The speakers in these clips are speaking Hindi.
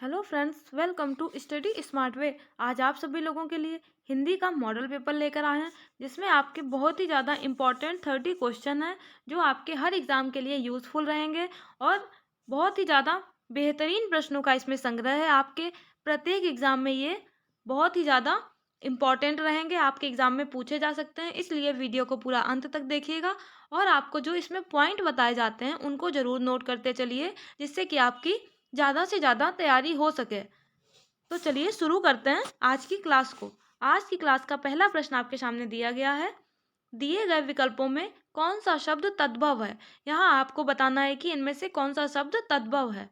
Hello friends, welcome to study smart way. आज आप सभी लोगों के लिए हिंदी का मॉडल पेपर लेकर आए हैं, जिसमें आपके बहुत ही ज़्यादा इम्पॉर्टेंट 30 क्वेश्चन हैं जो आपके हर एग्ज़ाम के लिए यूज़फुल रहेंगे। और बहुत ही ज़्यादा बेहतरीन प्रश्नों का इसमें संग्रह है। आपके प्रत्येक एग्ज़ाम में ये बहुत ही ज़्यादा इम्पॉर्टेंट रहेंगे, आपके एग्ज़ाम में पूछे जा सकते हैं। इसलिए वीडियो को पूरा अंत तक देखिएगा और आपको जो इसमें पॉइंट बताए जाते हैं उनको ज़रूर नोट करते चलिए, जिससे कि आपकी ज़्यादा से ज़्यादा तैयारी हो सके। तो चलिए शुरू करते हैं आज की क्लास को। आज की क्लास का पहला प्रश्न आपके सामने दिया गया है। दिए गए विकल्पों में कौन सा शब्द तद्भव है? यहाँ आपको बताना है कि इनमें से कौन सा शब्द तद्भव है।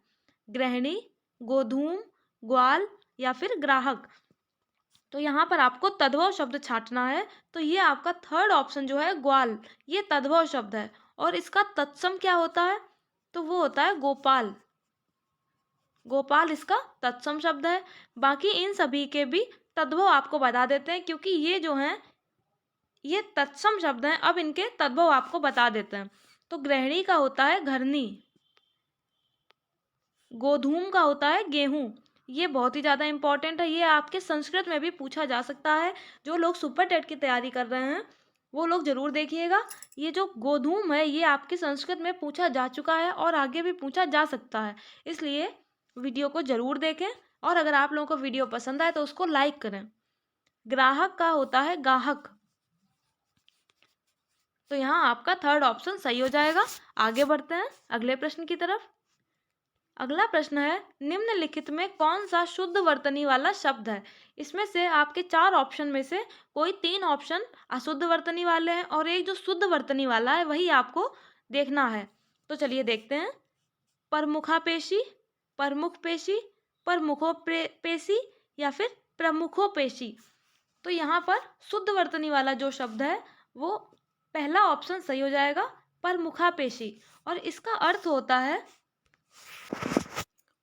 गृहिणी, गोधूम, ग्वाल या फिर ग्राहक। तो यहाँ पर आपको तद्भव शब्द छांटना है। तो ये आपका थर्ड ऑप्शन जो है ग्वाल, ये तद्भव शब्द है। और इसका तत्सम क्या होता है? तो वो होता है गोपाल। गोपाल इसका तत्सम शब्द है। बाकी इन सभी के भी तद्भव आपको बता देते हैं, क्योंकि ये जो हैं ये तत्सम शब्द हैं। अब इनके तद्भव आपको बता देते हैं। तो गृहिणी का होता है घरनी, गोधूम का होता है गेहूं। ये बहुत ही ज़्यादा इंपॉर्टेंट है, ये आपके संस्कृत में भी पूछा जा सकता है। जो लोग सुपर टेट की तैयारी कर रहे हैं वो लोग जरूर देखिएगा। ये जो गोधूम है ये आपके संस्कृत में पूछा जा चुका है और आगे भी पूछा जा सकता है, इसलिए वीडियो को जरूर देखें। और अगर आप लोगों को वीडियो पसंद आए तो उसको लाइक करें। ग्राहक का होता है गाहक। तो यहाँ आपका थर्ड ऑप्शन सही हो जाएगा। आगे बढ़ते हैं अगले प्रश्न की तरफ। अगला प्रश्न है, निम्नलिखित में कौन सा शुद्ध वर्तनी वाला शब्द है? इसमें से आपके 4 ऑप्शन में से कोई 3 ऑप्शन अशुद्ध वर्तनी वाले हैं और एक जो शुद्ध वर्तनी वाला है वही आपको देखना है। तो चलिए देखते हैं। प्रमुखापेशी, प्रमुखपेशी, प्रमुखोपेशी या फिर प्रमुखोपेशी। तो यहाँ पर शुद्ध वर्तनी वाला जो शब्द है वो पहला ऑप्शन सही हो जाएगा, प्रमुखापेशी। और इसका अर्थ होता है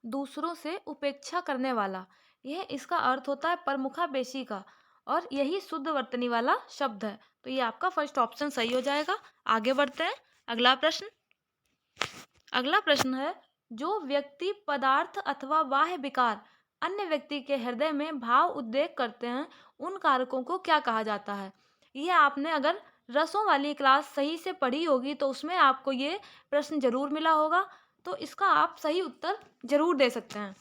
दूसरों से उपेक्षा करने वाला। यह इसका अर्थ होता है प्रमुखापेशी का, और यही शुद्ध वर्तनी वाला शब्द है। तो ये आपका फर्स्ट ऑप्शन सही हो जाएगा। आगे बढ़ते हैं अगला प्रश्न। अगला प्रश्न है, जो व्यक्ति पदार्थ अथवा बाह्य विकार अन्य व्यक्ति के हृदय में भाव उद्वेग करते हैं उन कारकों को क्या कहा जाता है? ये आपने अगर रसों वाली क्लास सही से पढ़ी होगी तो उसमें आपको ये प्रश्न जरूर मिला होगा। तो इसका आप सही उत्तर जरूर दे सकते हैं।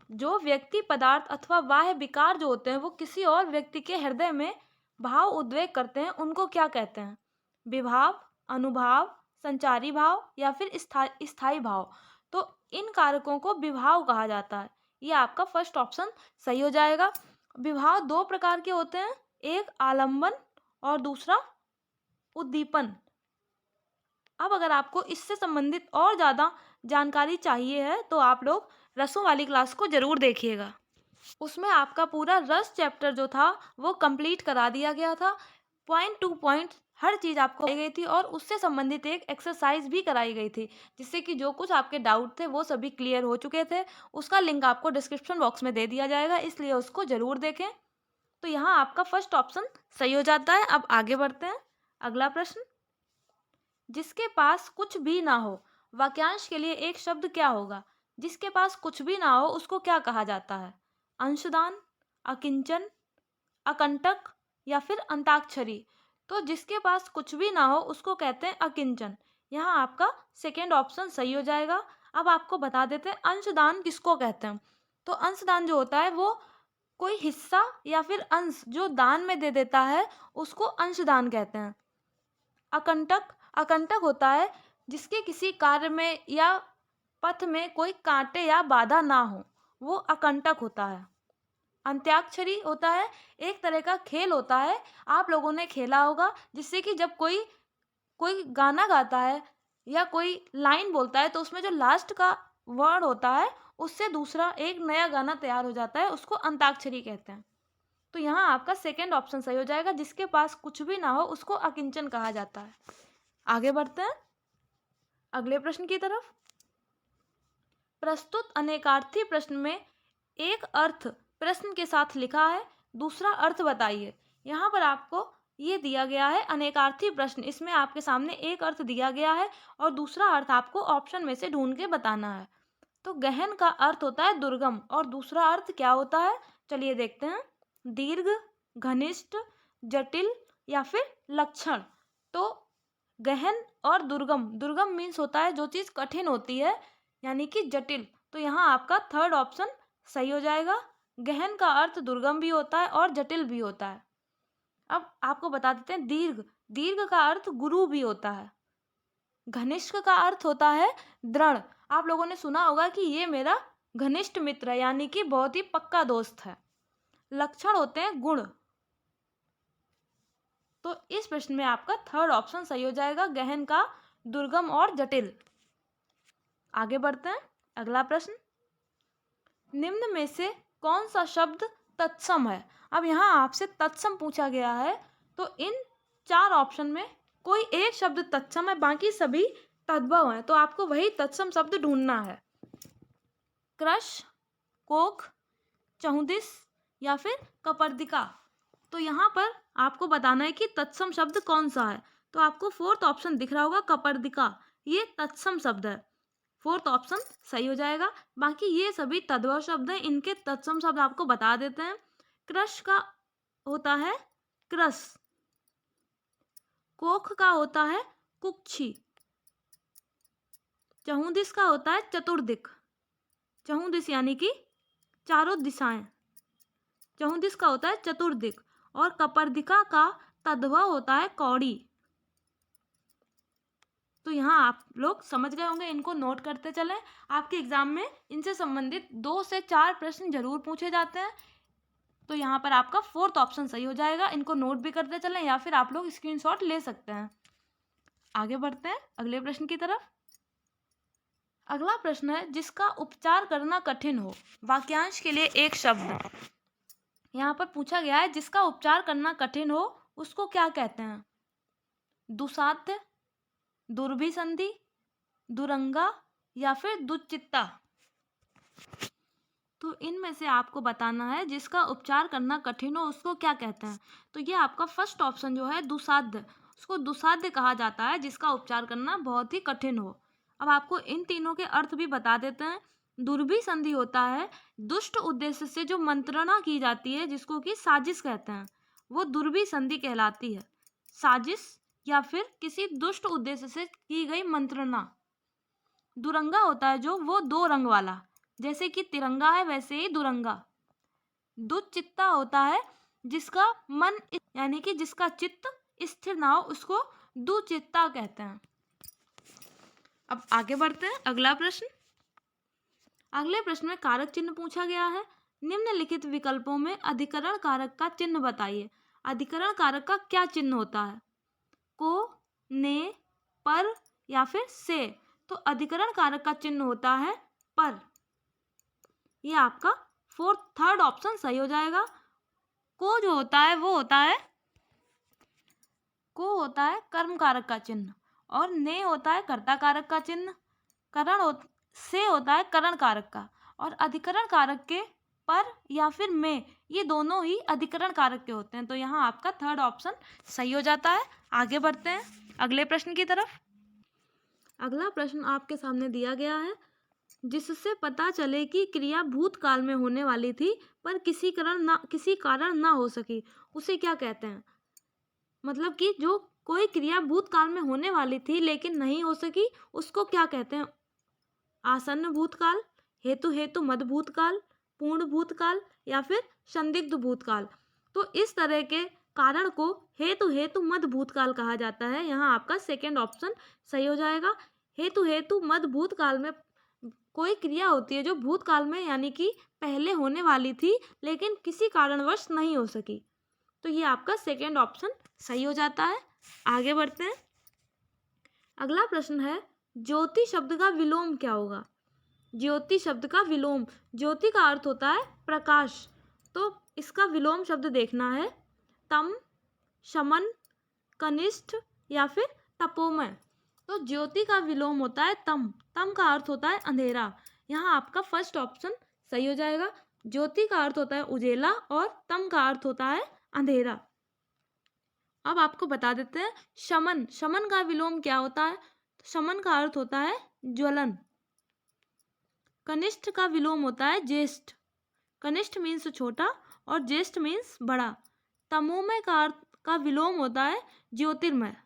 जो व्यक्ति पदार्थ अथवा बाह्य विकार जो होते हैं वो किसी और व्यक्ति के हृदय में भाव उद्वेग करते हैं, उनको क्या कहते हैं? विभाव, अनुभाव, संचारी भाव या फिर स्थायी भाव। तो इन कारकों को विभाव कहा जाता है। ये आपका फर्स्ट ऑप्शन सही हो जाएगा। विभाव 2 प्रकार के होते हैं, एक आलंबन और दूसरा उद्दीपन। अब अगर आपको इससे संबंधित और ज़्यादा जानकारी चाहिए है तो आप लोग रसों वाली क्लास को ज़रूर देखिएगा। उसमें आपका पूरा रस चैप्टर जो था वो कंप्लीट करा दिया गया था। पॉइंट टू पॉइंट हर चीज़ आपको बताई गई थी और उससे संबंधित एक एक्सरसाइज भी कराई गई थी, जिससे कि जो कुछ आपके डाउट थे वो सभी क्लियर हो चुके थे। उसका लिंक आपको डिस्क्रिप्शन बॉक्स में दे दिया जाएगा, इसलिए उसको ज़रूर देखें। तो यहाँ आपका फर्स्ट ऑप्शन सही हो जाता है। अब आगे बढ़ते हैं अगला प्रश्न। जिसके पास कुछ भी ना हो, वाक्यांश के लिए एक शब्द क्या होगा? जिसके पास कुछ भी ना हो उसको क्या कहा जाता है? अंशदान, अकिंचन, अकंटक या फिर अंताक्षरी। तो जिसके पास कुछ भी ना हो उसको कहते हैं अकिंचन। यहाँ आपका सेकेंड ऑप्शन सही हो जाएगा। अब आपको बता देते हैं अंशदान किसको कहते हैं। तो अंशदान जो होता है वो कोई हिस्सा या फिर अंश जो दान में दे देता है उसको अंशदान कहते हैं। अकंटक, अकंटक होता है जिसके किसी कार्य में या पथ में कोई कांटे या बाधा ना हो, वो अकंटक होता है। अंत्याक्षरी होता है एक तरह का खेल होता है, आप लोगों ने खेला होगा, जिससे कि जब कोई कोई गाना गाता है या कोई लाइन बोलता है तो उसमें जो लास्ट का वर्ड होता है उससे दूसरा एक नया गाना तैयार हो जाता है, उसको अंताक्षरी कहते हैं। तो यहाँ आपका सेकेंड ऑप्शन सही हो जाएगा, जिसके पास कुछ भी ना हो उसको अकिंचन कहा जाता है। आगे बढ़ते हैं अगले प्रश्न की तरफ। प्रस्तुत अनेकार्थी प्रश्न में एक अर्थ प्रश्न के साथ लिखा है, दूसरा अर्थ बताइए। यहाँ पर आपको ये दिया गया है अनेकार्थी प्रश्न, इसमें आपके सामने एक अर्थ दिया गया है और दूसरा अर्थ आपको ऑप्शन में से ढूंढ के बताना है। तो गहन का अर्थ होता है दुर्गम, और दूसरा अर्थ क्या होता है, चलिए देखते हैं। दीर्घ, घनिष्ठ, जटिल या फिर लक्षण। तो गहन और दुर्गम, दुर्गम मीन्स होता है जो चीज कठिन होती है, यानी कि जटिल। तो यहाँ आपका थर्ड ऑप्शन सही हो जाएगा। गहन का अर्थ दुर्गम भी होता है और जटिल भी होता है। अब आपको बता देते हैं दीर्घ, दीर्घ का अर्थ गुरु भी होता है। घनिष्ठ का अर्थ होता है दृढ़। आप लोगों ने सुना होगा कि ये मेरा घनिष्ठ मित्र है, यानी कि बहुत ही पक्का दोस्त है। लक्षण होते हैं गुण। तो इस प्रश्न में आपका थर्ड ऑप्शन सही हो जाएगा, गहन का दुर्गम और जटिल। आगे बढ़ते हैं, अगला प्रश्न। निम्न में से कौन सा शब्द तत्सम है? अब यहाँ आपसे तत्सम पूछा गया है, तो इन 4 ऑप्शन में कोई एक शब्द तत्सम है, बाकी सभी तद्भव हैं। तो आपको वही तत्सम शब्द ढूंढना है। कृश, कोख, चहुदिस या फिर कपर्दिका। तो यहाँ पर आपको बताना है कि तत्सम शब्द कौन सा है। तो आपको फोर्थ ऑप्शन दिख रहा होगा, कपर्दिका, ये तत्सम शब्द है। फोर्थ ऑप्शन सही हो जाएगा। बाकी ये सभी तद्भव शब्द हैं, इनके तत्सम शब्द आपको बता देते हैं। कृश का होता है क्रस, कोख का होता है कुक्षी, चहुदिस का होता है चतुर्दिक, चहुदिस यानी कि चारों दिशाएं, चहुदिस का होता है चतुर्दिक, और कपर्दिका का तद्भव होता है कौड़ी। तो यहाँ आप लोग समझ गए होंगे, इनको नोट करते चलें। आपके एग्जाम में इनसे संबंधित 2 से 4 प्रश्न जरूर पूछे जाते हैं। तो यहाँ पर आपका फोर्थ ऑप्शन सही हो जाएगा। इनको नोट भी करते चलें या फिर आप लोग स्क्रीनशॉट ले सकते हैं। आगे बढ़ते हैं अगले प्रश्न की तरफ। अगला प्रश्न है, जिसका उपचार करना कठिन हो। वाक्यांश के लिए एक शब्द यहाँ पर पूछा गया है, जिसका उपचार करना कठिन हो उसको क्या कहते हैं? दुसाध्य, दुर्भिसंधि, दुरंगा या फिर दुश्चित्ता। तो इनमें से आपको बताना है जिसका उपचार करना कठिन हो उसको क्या कहते हैं। तो ये आपका फर्स्ट ऑप्शन जो है दुसाध्य, उसको दुसाध्य कहा जाता है जिसका उपचार करना बहुत ही कठिन हो। अब आपको इन तीनों के अर्थ भी बता देते हैं। दुर्भिसंधि होता है दुष्ट उद्देश्य से जो मंत्रणा की जाती है, जिसको कि साजिश कहते हैं, वो दुर्भिसंधि कहलाती है। साजिश या फिर किसी दुष्ट उद्देश्य से की गई मंत्रणा। दुरंगा होता है जो वो 2 रंग वाला, जैसे कि तिरंगा है वैसे ही दुरंगा। दुश्चित्ता होता है जिसका मन यानी कि जिसका चित्त स्थिर ना हो, उसको दुचित्ता कहते हैं। अब आगे बढ़ते हैं, अगला प्रश्न। अगले प्रश्न में कारक चिन्ह पूछा गया है। निम्नलिखित विकल्पों में अधिकरण कारक का चिन्ह बताइए। अधिकरण कारक का क्या चिन्ह होता है? को, ने, पर या फिर से। तो अधिकरण कारक का चिन्ह होता है पर। ये आपका थर्ड ऑप्शन सही हो जाएगा। को जो होता है वो होता है, को होता है कर्म कारक का चिन्ह, और ने होता है कर्ता कारक का चिन्ह, से होता है करण कारक का, और अधिकरण कारक के पर या फिर में, ये दोनों ही अधिकरण कारक के होते हैं। तो यहाँ आपका थर्ड ऑप्शन सही हो जाता है। आगे बढ़ते हैं अगले प्रश्न की तरफ। अगला प्रश्न आपके सामने दिया गया है, जिससे पता चले कि क्रिया भूतकाल में होने वाली थी पर किसी कारण ना हो सकी, उसे क्या कहते हैं? मतलब कि जो कोई क्रिया भूतकाल में होने वाली थी लेकिन नहीं हो सकी, उसको क्या कहते हैं? आसन्न भूतकाल, हेतु मध्य भूतकाल, पूर्ण भूतकाल या फिर संदिग्ध भूतकाल। तो इस तरह के कारण को हेतु मध्य भूतकाल कहा जाता है। यहाँ आपका सेकेंड ऑप्शन सही हो जाएगा। हेतु मध्य भूतकाल में कोई क्रिया होती है जो भूतकाल में यानी कि पहले होने वाली थी लेकिन किसी कारणवश नहीं हो सकी। तो ये आपका सेकेंड ऑप्शन सही हो जाता है। आगे बढ़ते हैं, अगला प्रश्न है, ज्योति शब्द का विलोम क्या होगा? ज्योति शब्द का विलोम, ज्योति का अर्थ होता है प्रकाश, तो इसका विलोम शब्द देखना है तम, शमन, कनिष्ठ या फिर तपोमय। तो ज्योति का विलोम होता है तम, तम का अर्थ होता है अंधेरा। यहाँ आपका फर्स्ट ऑप्शन सही हो जाएगा। ज्योति का अर्थ होता है उजेला और तम का अर्थ होता है अंधेरा। अब आपको बता देते हैं शमन, शमन का विलोम क्या होता है? शमन का अर्थ होता है ज्वलन। कनिष्ठ का विलोम होता है ज्येष्ठ। कनिष्ठ मीन्स छोटा और ज्येष्ठ मीन्स बड़ा। तमोमय का विलोम होता है ज्योतिर्मय।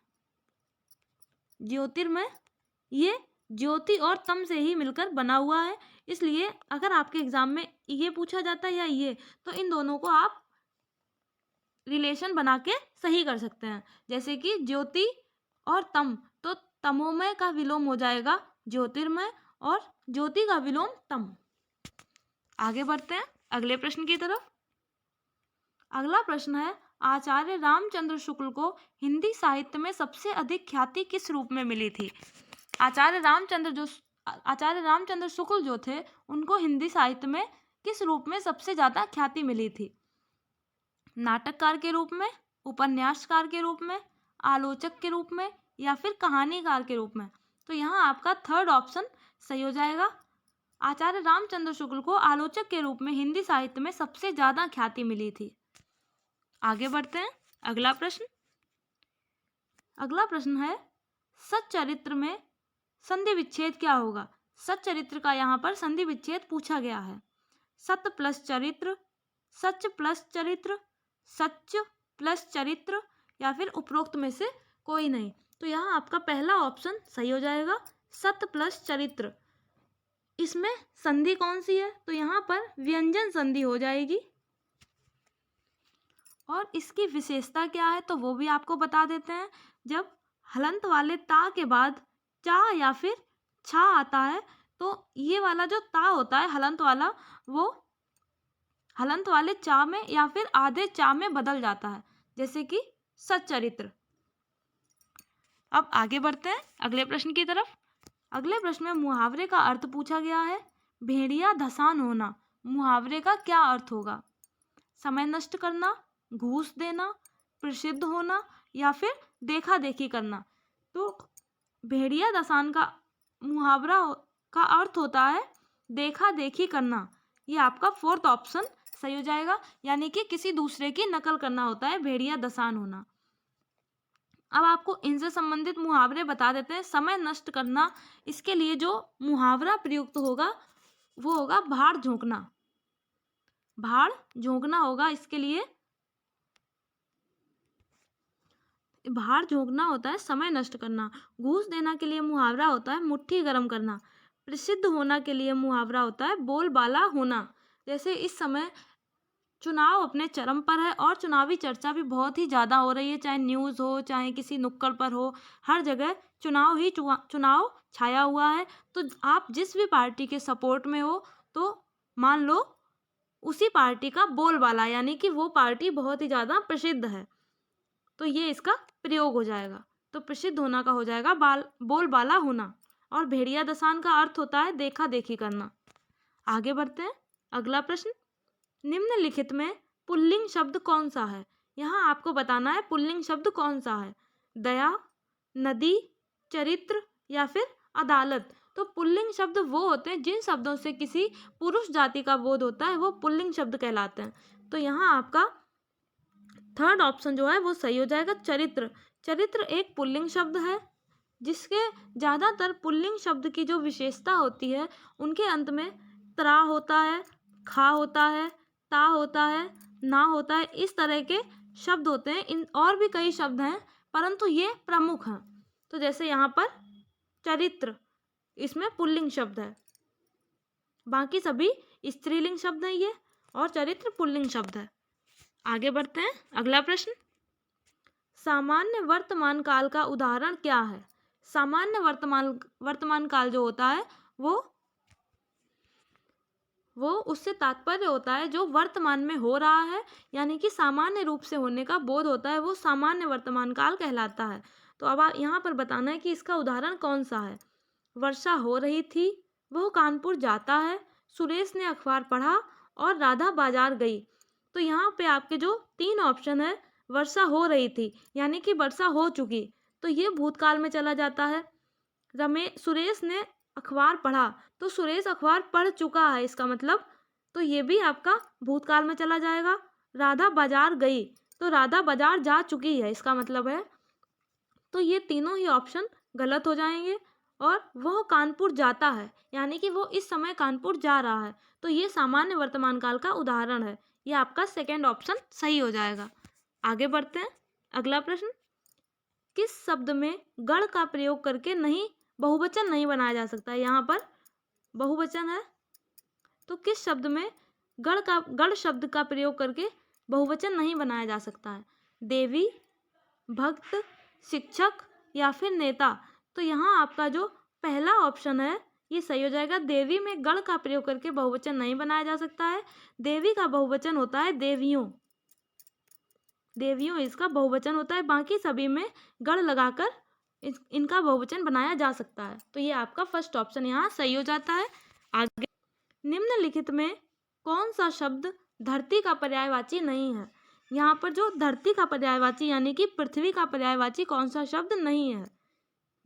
ज्योतिर्मय ये ज्योति और तम से ही मिलकर बना हुआ है, इसलिए अगर आपके एग्जाम में ये पूछा जाता है या ये, तो इन दोनों को आप रिलेशन बना के सही कर सकते हैं। जैसे कि ज्योति और तम, तो तमोमय का विलोम हो जाएगा ज्योतिर्मय और ज्योति का विलोम तम। आगे बढ़ते हैं अगले प्रश्न की तरफ। अगला प्रश्न है, आचार्य रामचंद्र शुक्ल को हिंदी साहित्य में सबसे अधिक ख्याति किस रूप में मिली थी? आचार्य रामचंद्र शुक्ल जो थे, उनको हिंदी साहित्य में किस रूप में सबसे ज्यादा ख्याति मिली थी? नाटककार के रूप में, उपन्यासकार के रूप में, आलोचक के रूप में, या फिर कहानीकार के रूप में? तो यहाँ आपका थर्ड ऑप्शन सही हो जाएगा। आचार्य रामचंद्र शुक्ल को आलोचक के रूप में हिंदी साहित्य में सबसे ज्यादा ख्याति मिली थी। आगे बढ़ते हैं अगला प्रश्न। अगला प्रश्न है, सच्चरित्र में संधि विच्छेद क्या होगा? सच्चरित्र का यहाँ पर संधि विच्छेद पूछा गया है। सत्य प्लस चरित्र, सच प्लस चरित्र, सच प्लस चरित्र, या फिर उपरोक्त में से कोई नहीं। तो यहाँ आपका पहला ऑप्शन सही हो जाएगा, सत्य प्लस चरित्र। इसमें संधि कौन सी है? तो यहाँ पर व्यंजन संधि हो जाएगी। और इसकी विशेषता क्या है तो वो भी आपको बता देते हैं। जब हलंत वाले ता के बाद चा या फिर छा आता है, तो ये वाला जो ता होता है हलंत वाला, वो हलंत वाले चा में या फिर आधे चा में बदल जाता है, जैसे कि सच्चरित्र। अब आगे बढ़ते हैं अगले प्रश्न की तरफ। अगले प्रश्न में मुहावरे का अर्थ पूछा गया है। भेड़िया धसान होना, मुहावरे का क्या अर्थ होगा? समय नष्ट करना, घूस देना, प्रसिद्ध होना, या फिर देखा देखी करना? तो भेड़िया दसान का मुहावरा का अर्थ होता है देखा देखी करना। ये आपका फोर्थ ऑप्शन सही हो जाएगा, यानी कि किसी दूसरे की नकल करना होता है भेड़िया दसान होना। अब आपको इनसे संबंधित मुहावरे बता देते हैं। समय नष्ट करना, इसके लिए जो मुहावरा प्रयुक्त होगा वो होगा भाड़ झोंकना। भाड़ झोंकना होगा, इसके लिए भाड़ झोंकना होता है समय नष्ट करना। घूस देना के लिए मुहावरा होता है मुट्ठी गर्म करना। प्रसिद्ध होना के लिए मुहावरा होता है बोलबाला होना। जैसे इस समय चुनाव अपने चरम पर है और चुनावी चर्चा भी बहुत ही ज़्यादा हो रही है, चाहे न्यूज़ हो चाहे किसी नुक्कड़ पर हो, हर जगह चुनाव छाया हुआ है। तो आप जिस भी पार्टी के सपोर्ट में हो, तो मान लो उसी पार्टी का बोलबाला, यानी कि वो पार्टी बहुत ही ज़्यादा प्रसिद्ध है, तो ये इसका प्रयोग हो जाएगा। तो प्रसिद्ध होना का हो जाएगा बोलबाला होना। और भेड़िया दसान का अर्थ होता है देखा देखी करना। आगे बढ़ते हैं अगला प्रश्न। निम्नलिखित में पुल्लिंग शब्द कौन सा है? यहाँ आपको बताना है पुल्लिंग शब्द कौन सा है। दया, नदी, चरित्र, या फिर अदालत? तो पुल्लिंग शब्द वो होते हैं जिन शब्दों से किसी पुरुष जाति का बोध होता है, वो पुल्लिंग शब्द कहलाते हैं। तो यहाँ आपका थर्ड ऑप्शन जो है वो सही हो जाएगा, चरित्र। चरित्र एक पुल्लिंग शब्द है, जिसके ज़्यादातर पुल्लिंग शब्द की जो विशेषता होती है, उनके अंत में त्रा होता है, खा होता है, ता होता है, ना होता है, इस तरह के शब्द होते हैं। इन और भी कई शब्द हैं, परंतु ये प्रमुख हैं। तो जैसे यहाँ पर चरित्र, इसमें पुल्लिंग शब्द है, बाकी सभी स्त्रीलिंग शब्द हैं ये, और चरित्र पुल्लिंग शब्द है। आगे बढ़ते हैं अगला प्रश्न। सामान्य वर्तमान काल का उदाहरण क्या है? सामान्य वर्तमान काल जो होता है वो उससे तात्पर्य होता है जो वर्तमान में हो रहा है, यानी कि सामान्य रूप से होने का बोध होता है, वो सामान्य वर्तमान काल कहलाता है। तो अब यहाँ पर बताना है कि इसका उदाहरण कौन सा है। वर्षा हो रही थी, वह कानपुर जाता है, सुरेश ने अखबार पढ़ा और राधा बाजार गई। तो यहाँ पे आपके जो तीन ऑप्शन है, वर्षा हो रही थी यानी कि वर्षा हो चुकी, तो ये भूतकाल में चला जाता है। सुरेश ने अखबार पढ़ा, तो सुरेश अखबार पढ़ चुका है इसका मतलब, तो ये भी आपका भूतकाल में चला जाएगा। राधा बाजार गई, तो राधा बाजार जा चुकी है इसका मतलब है। तो ये तीनों ही ऑप्शन गलत हो जाएंगे और वह कानपुर जाता है, यानी कि वो इस समय कानपुर जा रहा है। तो ये सामान्य वर्तमान काल का उदाहरण है। ये आपका सेकेंड ऑप्शन सही हो जाएगा। आगे बढ़ते हैं। अगला प्रश्न, किस शब्द में गण का प्रयोग करके बहुवचन नहीं बनाया जा सकता है? यहाँ पर बहुवचन है, तो किस शब्द में गण शब्द का प्रयोग करके बहुवचन नहीं बनाया जा सकता है? देवी, भक्त, शिक्षक या फिर नेता? तो यहाँ आपका जो पहला ऑप्शन है ये सही हो जाएगा। देवी में गण का प्रयोग करके बहुवचन नहीं बनाया जा सकता है। देवी का बहुवचन होता है देवियों, देवियों इसका बहुवचन होता है। बाकी सभी में गण लगाकर इनका बहुवचन बनाया जा सकता है। तो ये आपका फर्स्ट ऑप्शन यहाँ सही हो जाता है। आगे, निम्नलिखित में कौन सा शब्द धरती का पर्यायवाची नहीं है? यहाँ पर जो धरती का पर्यायवाची यानी कि पृथ्वी का पर्यायवाची कौन सा शब्द नहीं है?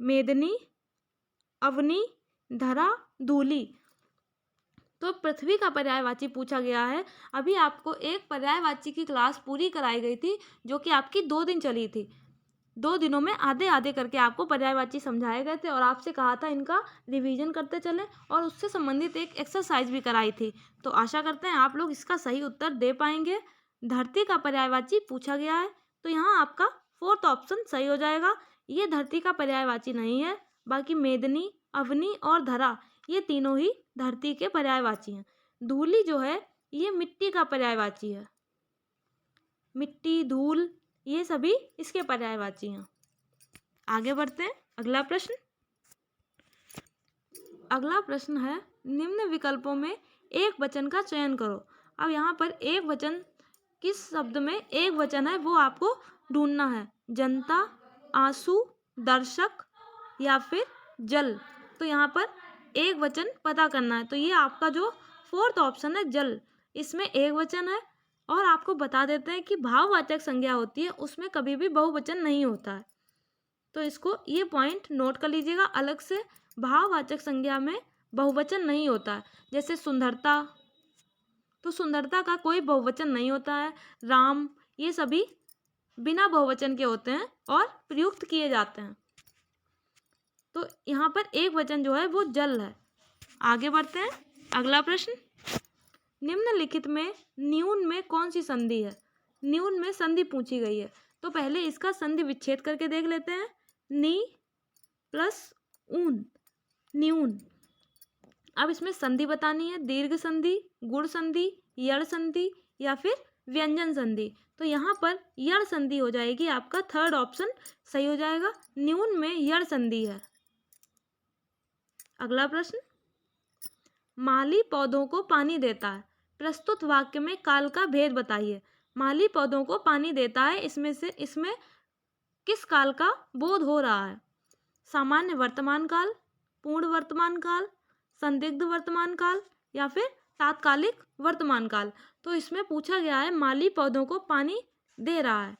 मेदिनी, अवनी, धरा, धूली। तो पृथ्वी का पर्यायवाची पूछा गया है। अभी आपको एक पर्यायवाची की क्लास पूरी कराई गई थी जो कि आपकी 2 दिन चली थी। 2 दिनों में आधे आधे करके आपको पर्यायवाची समझाए गए थे और आपसे कहा था इनका रिवीजन करते चलें और उससे संबंधित एक एक्सरसाइज भी कराई थी। तो आशा करते हैं आप लोग इसका सही उत्तर दे पाएंगे। धरती का पर्यायवाची पूछा गया है, तो यहाँ आपका फोर्थ ऑप्शन सही हो जाएगा। ये धरती का पर्यायवाची नहीं है। बाकी मेदिनी, अवनी और धरा ये तीनों ही धरती के पर्यायवाची हैं। धूली जो है ये मिट्टी का पर्यायवाची है। मिट्टी, धूल ये सभी इसके पर्यायवाची हैं। आगे बढ़ते हैं। अगला प्रश्न है, निम्न विकल्पों में एक वचन का चयन करो। अब यहाँ पर एक वचन, किस शब्द में एक वचन है वो आपको ढूंढना है। जनता, आंसू, दर्शक या फिर जल। तो यहाँ पर एक वचन पता करना है। तो ये आपका जो फोर्थ ऑप्शन है जल, इसमें एक वचन है। और आपको बता देते हैं कि भाववाचक संज्ञा होती है उसमें कभी भी बहुवचन नहीं होता है। तो इसको ये पॉइंट नोट कर लीजिएगा अलग से। भाववाचक संज्ञा में बहुवचन नहीं होता है। जैसे सुंदरता, तो सुंदरता का कोई बहुवचन नहीं होता है। राम, ये सभी बिना बहुवचन के होते हैं और प्रयुक्त किए जाते हैं। तो यहाँ पर एक वचन जो है वो जल है। आगे बढ़ते हैं। अगला प्रश्न, निम्नलिखित में न्यून में कौन सी संधि है? न्यून में संधि पूछी गई है, तो पहले इसका संधि विच्छेद करके देख लेते हैं। नी प्लस ऊन, न्यून। अब इसमें संधि बतानी है, दीर्घ संधि, गुण संधि, यड़ संधि या फिर व्यंजन संधि। तो यहाँ पर यड़ संधि हो जाएगी, आपका थर्ड ऑप्शन सही हो जाएगा। न्यून में यड़ संधि है। अगला प्रश्न, माली पौधों को पानी देता है, प्रस्तुत वाक्य में काल का भेद बताइए। माली पौधों को पानी देता है, इसमें किस काल का बोध हो रहा है? सामान्य वर्तमान काल, पूर्ण वर्तमान काल, संदिग्ध वर्तमान काल या फिर तात्कालिक वर्तमान काल। तो इसमें पूछा गया है माली पौधों को पानी दे रहा है,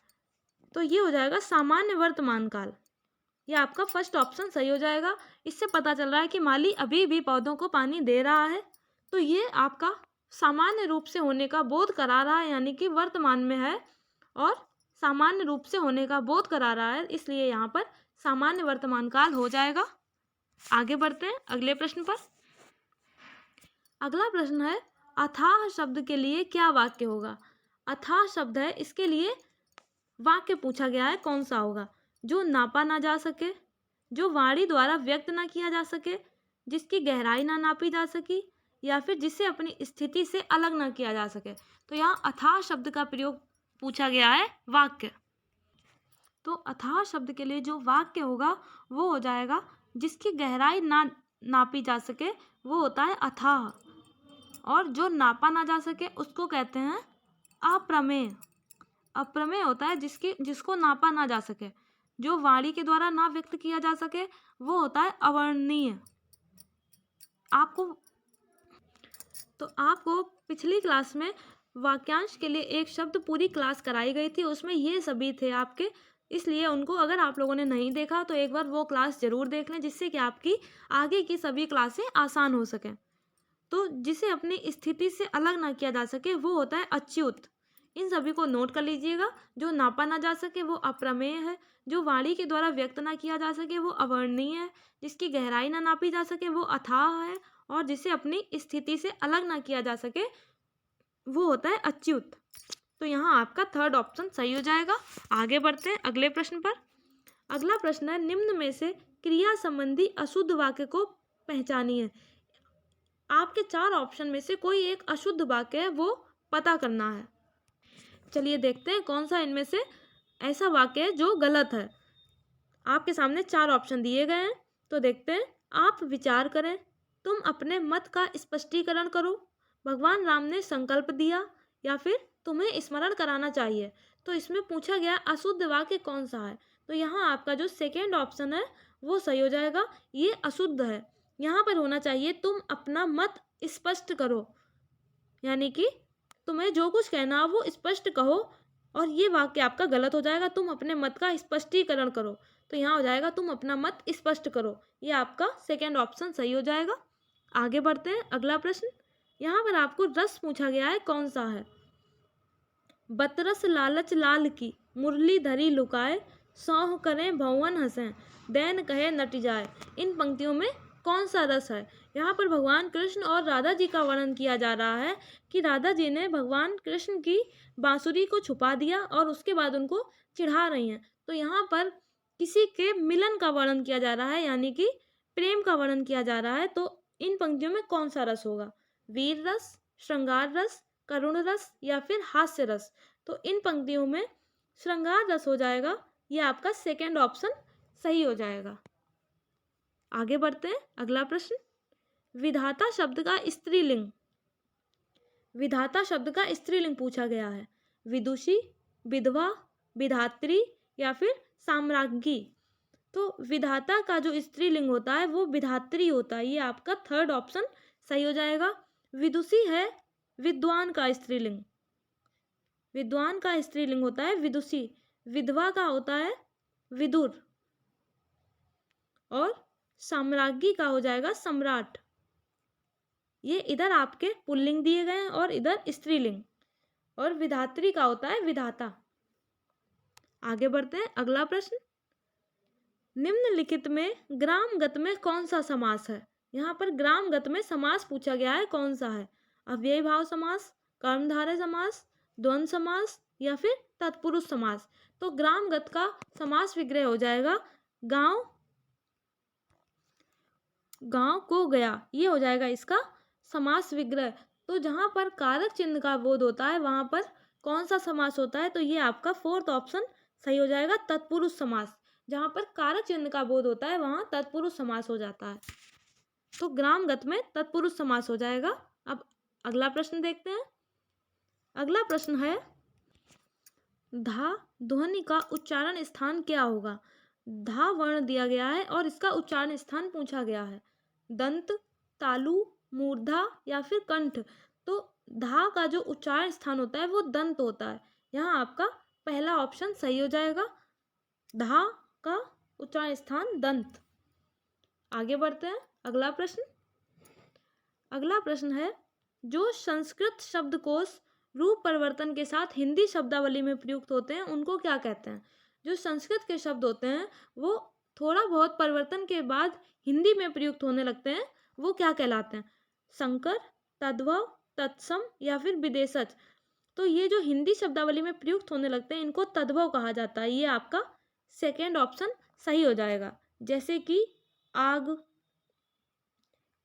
तो ये हो जाएगा सामान्य वर्तमान काल। ये आपका फर्स्ट ऑप्शन सही हो जाएगा। इससे पता चल रहा है कि माली अभी भी पौधों को पानी दे रहा है, तो ये आपका सामान्य रूप से होने का बोध करा रहा है, यानी कि वर्तमान में है और सामान्य रूप से होने का बोध करा रहा है, इसलिए यहाँ पर सामान्य वर्तमान काल हो जाएगा। आगे बढ़ते हैं अगले प्रश्न पर। अगला प्रश्न है, अथाह शब्द के लिए क्या वाक्य होगा? अथाह शब्द है, इसके लिए वाक्य पूछा गया है, कौन सा होगा? जो नापा ना जा सके, जो वाणी द्वारा व्यक्त ना किया जा सके, जिसकी गहराई ना नापी जा सकी या फिर जिसे अपनी स्थिति से अलग ना किया जा सके। तो यहाँ अथाह शब्द का प्रयोग पूछा गया है वाक्य। तो अथाह शब्द के लिए जो वाक्य होगा वो हो जाएगा जिसकी गहराई ना नापी जा सके, वो होता है अथाह। और जो नापा ना जा सके उसको कहते हैं अप्रमेय। अप्रमेय होता है जिसको नापा ना जा सके। जो वाणी के द्वारा ना व्यक्त किया जा सके वो होता है अवर्णनीय। आपको पिछली क्लास में वाक्यांश के लिए एक शब्द पूरी क्लास कराई गई थी, उसमें ये सभी थे आपके, इसलिए उनको अगर आप लोगों ने नहीं देखा तो एक बार वो क्लास ज़रूर देख लें, जिससे कि आपकी आगे की सभी क्लासें आसान हो सकें। तो जिसे अपनी स्थिति से अलग ना किया जा सके वो होता है अच्युत। इन सभी को नोट कर लीजिएगा। जो नापा ना जा सके वो अप्रमेय है, जो वाणी के द्वारा व्यक्त ना किया जा सके वो अवर्णनीय है, जिसकी गहराई ना नापी जा सके वो अथाह है, और जिसे अपनी स्थिति से अलग ना किया जा सके वो होता है अच्युत। तो यहाँ आपका थर्ड ऑप्शन सही हो जाएगा। आगे बढ़ते हैं अगले प्रश्न पर। अगला प्रश्न है, निम्न में से क्रिया संबंधी अशुद्ध वाक्य को पहचानिए। आपके 4 ऑप्शन में से कोई एक अशुद्ध वाक्य है, वो पता करना है। चलिए देखते हैं कौन सा इनमें से ऐसा वाक्य है जो गलत है। आपके सामने 4 ऑप्शन दिए गए हैं, तो देखते हैं। आप विचार करें, तुम अपने मत का स्पष्टीकरण करो, भगवान राम ने संकल्प दिया, या फिर तुम्हें स्मरण कराना चाहिए। तो इसमें पूछा गया अशुद्ध वाक्य कौन सा है, तो यहाँ आपका जो सेकेंड ऑप्शन है वो सही हो जाएगा। ये अशुद्ध है। यहाँ पर होना चाहिए तुम अपना मत स्पष्ट करो, यानी कि तुम्हें जो कुछ कहना हो वो स्पष्ट कहो, और ये वाक्य आपका गलत हो जाएगा। तुम अपने मत का स्पष्टीकरण करो, तो यहाँ हो जाएगा तुम अपना मत स्पष्ट करो। ये आपका सेकेंड ऑप्शन सही हो जाएगा। आगे बढ़ते हैं अगला प्रश्न। यहाँ पर आपको रस पूछा गया है, कौन सा है। बतरस लालच लाल की, मुरली धरी लुकाए, सौह करें भवन हंसें, दैन कहे नट जाए। इन पंक्तियों में कौन सा रस है। यहाँ पर भगवान कृष्ण और राधा जी का वर्णन किया जा रहा है कि राधा जी ने भगवान कृष्ण की बांसुरी को छुपा दिया और उसके बाद उनको चिढ़ा रही हैं। तो यहाँ पर किसी के मिलन का वर्णन किया जा रहा है, यानी कि प्रेम का वर्णन किया जा रहा है। तो इन पंक्तियों में कौन सा रस होगा। वीर रस, श्रृंगार रस, करुण रस, या फिर हास्य रस। तो इन पंक्तियों में श्रृंगार रस हो जाएगा। ये आपका सेकेंड ऑप्शन सही हो जाएगा। आगे बढ़ते हैं अगला प्रश्न। विधाता शब्द का स्त्रीलिंग। विधाता शब्द का स्त्रीलिंग पूछा गया है। विदुषी, विधवा, विधात्री, या फिर साम्राज्ञी। तो विधाता का जो स्त्रीलिंग होता है वो विधात्री होता है। ये आपका थर्ड ऑप्शन सही हो जाएगा। विदुषी है विद्वान का स्त्रीलिंग। विद्वान का स्त्रीलिंग होता है विदुषी। विधवा का होता है विदुर, और साम्राज्ञी का हो जाएगा सम्राट। ये इधर आपके पुल्लिंग दिए गए हैं और इधर स्त्रीलिंग, और विधात्री का होता है विधाता। आगे बढ़ते हैं अगला प्रश्न। निम्नलिखित में ग्रामगत में कौन सा समास है। यहाँ पर ग्रामगत में समास पूछा गया है, कौन सा है। अव्ययी भाव समास, कर्मधारय समास, द्वंद्व समास, या फिर तत्पुरुष समास। तो ग्रामगत का समास विग्रह हो जाएगा गांव, गांव को गया। ये हो जाएगा इसका समास विग्रह। तो जहां पर कारक चिन्ह का बोध होता है वहां पर कौन सा समास होता है, तो ये आपका फोर्थ ऑप्शन सही हो जाएगा, तत्पुरुष समास। जहां पर कारक चिन्ह का बोध होता है वहां तत्पुरुष समास हो जाता है। तो ग्रामगत में तत्पुरुष समास हो जाएगा। अब अगला प्रश्न देखते हैं। अगला प्रश्न है, धा ध्वनि का उच्चारण स्थान क्या होगा। धा वर्ण दिया गया है और इसका उच्चारण स्थान पूछा गया है। दंत, तालु, मूर्धा, या फिर कंठ। तो धा का जो उच्चारण स्थान होता है वो दंत होता है। यहाँ आपका पहला ऑप्शन सही हो जाएगा, धा का उच्चारण स्थान दंत। आगे बढ़ते हैं अगला प्रश्न। अगला प्रश्न है, जो संस्कृत शब्दकोश रूप परिवर्तन के साथ हिंदी शब्दावली में प्रयुक्त होते हैं उनको क्या कहते हैं। जो संस्कृत के शब्द होते हैं वो थोड़ा बहुत परिवर्तन के बाद हिंदी में प्रयुक्त होने लगते हैं, वो क्या कहलाते हैं। संकर, तद्भव, तत्सम, या फिर विदेशज। तो ये जो हिंदी शब्दावली में प्रयुक्त होने लगते हैं इनको तद्भव कहा जाता है। ये आपका सेकेंड ऑप्शन सही हो जाएगा। जैसे कि आग,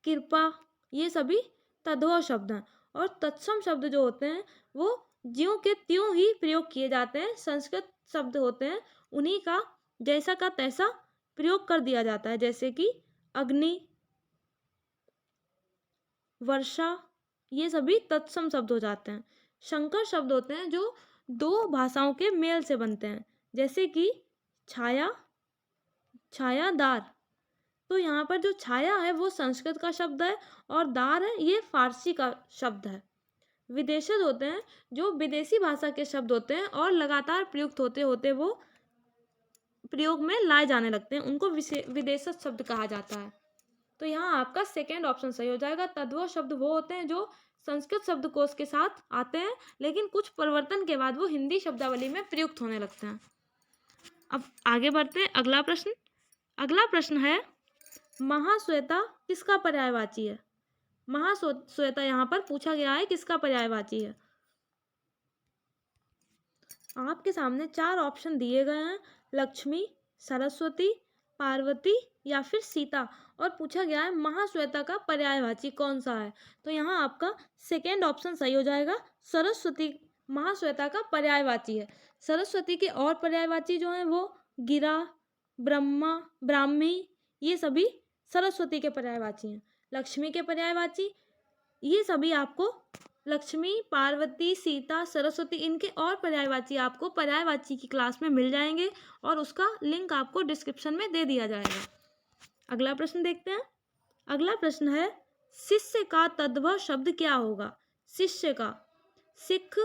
कृपा, ये सभी तद्भव शब्द हैं। और तत्सम शब्द जो होते हैं वो ज्यों के त्यों ही प्रयोग किए जाते हैं। संस्कृत शब्द होते हैं उन्हीं का जैसा का तैसा प्रयोग कर दिया जाता है। जैसे कि अग्नि, वर्षा, ये सभी तत्सम शब्द हो जाते हैं। संकर शब्द होते हैं जो दो भाषाओं के मेल से बनते हैं। जैसे कि छाया, छायादार। तो यहाँ पर जो छाया है वो संस्कृत का शब्द है और दार है ये फारसी का शब्द है। विदेशज होते हैं जो विदेशी भाषा के शब्द होते हैं और लगातार प्रयुक्त होते होते वो प्रयोग में लाए जाने लगते हैं, उनको विदेशज शब्द कहा जाता है। तो यहाँ आपका सेकेंड ऑप्शन सही हो जाएगा। तद्भव शब्द वो होते हैं जो संस्कृत शब्दकोश के साथ आते हैं, लेकिन कुछ परिवर्तन के बाद वो हिंदी शब्दावली में प्रयुक्त होने लगते हैं। अब आगे बढ़ते हैं। अगला प्रश्न है, महाश्वेता किसका पर्यायवाची है? महाश्वेता यहाँ पर पूछा गया है, किसका पर्यायवाची है? आपके सामने 4 ऑप्शन दिए गए हैं, लक्ष्मी, सरस्वती, पार्वती या फिर सीता, और पूछा गया है महाश्वेता का पर्यायवाची कौन सा है। तो यहाँ आपका सेकेंड ऑप्शन सही हो जाएगा, सरस्वती महाश्वेता का पर्यायवाची है। सरस्वती के और पर्यायवाची जो हैं वो गिरा, ब्रह्मा, ब्राह्मी, ये सभी सरस्वती के पर्यायवाची हैं। लक्ष्मी के पर्यायवाची ये सभी आपको लक्ष्मी, पार्वती, सीता, सरस्वती, इनके और पर्यायवाची आपको पर्यायवाची की क्लास में मिल जाएंगे और उसका लिंक आपको डिस्क्रिप्शन में दे दिया जाएगा। अगला प्रश्न देखते हैं। अगला प्रश्न है, शिष्य का तद्भव शब्द क्या होगा? शिष्य का, सिख,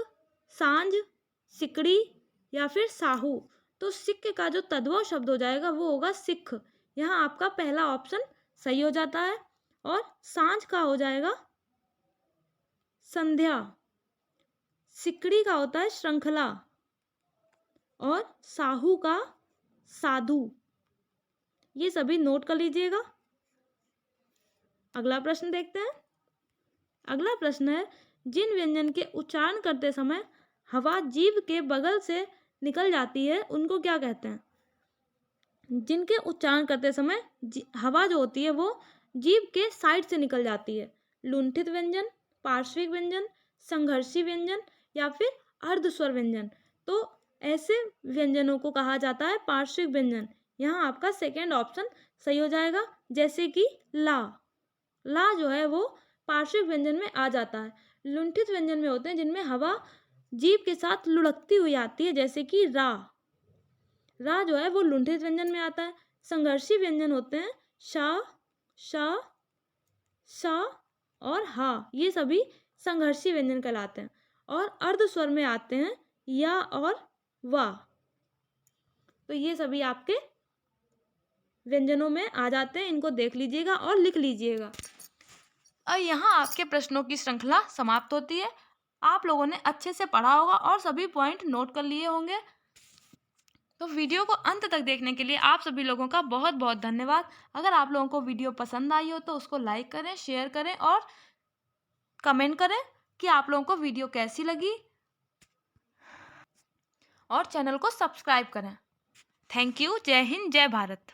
सांझ, सिकड़ी या फिर साहू। तो सिख का जो तद्भव शब्द हो जाएगा वो होगा सिख। यहाँ आपका पहला ऑप्शन सही हो जाता है। और सांझ का हो जाएगा संध्या, सिकड़ी का होता है श्रृंखला और साहू का साधु। ये सभी नोट कर लीजिएगा। अगला प्रश्न देखते हैं। अगला प्रश्न है, जिन व्यंजन के उच्चारण करते समय हवा जीभ के बगल से निकल जाती है उनको क्या कहते हैं? जिनके उच्चारण करते समय हवा जो होती है वो जीभ के साइड से निकल जाती है। लुंठित व्यंजन, पार्श्विक व्यंजन, संघर्षी व्यंजन या फिर अर्धस्वर व्यंजन। तो ऐसे व्यंजनों को कहा जाता है पार्श्विक व्यंजन। यहाँ आपका सेकेंड ऑप्शन सही हो जाएगा। जैसे कि ला जो है वो पार्श्विक व्यंजन में आ जाता है। लुंठित व्यंजन में होते हैं जिनमें हवा जीभ के साथ लुढ़कती हुई आती है, जैसे कि रा जो है वो लुंठित व्यंजन में आता है। संघर्षी व्यंजन होते हैं शा, श, श और हा, ये सभी संघर्षी व्यंजन कहलाते हैं। और अर्धस्वर में आते हैं या और वा। तो ये सभी आपके व्यंजनों में आ जाते हैं। इनको देख लीजिएगा और लिख लीजिएगा। और यहाँ आपके प्रश्नों की श्रृंखला समाप्त होती है। आप लोगों ने अच्छे से पढ़ा होगा और सभी पॉइंट नोट कर लिए होंगे। तो वीडियो को अंत तक देखने के लिए आप सभी लोगों का बहुत बहुत धन्यवाद। अगर आप लोगों को वीडियो पसंद आई हो तो उसको लाइक करें, शेयर करें और कमेंट करें कि आप लोगों को वीडियो कैसी लगी, और चैनल को सब्सक्राइब करें। Thank you. जय हिंद, जय भारत।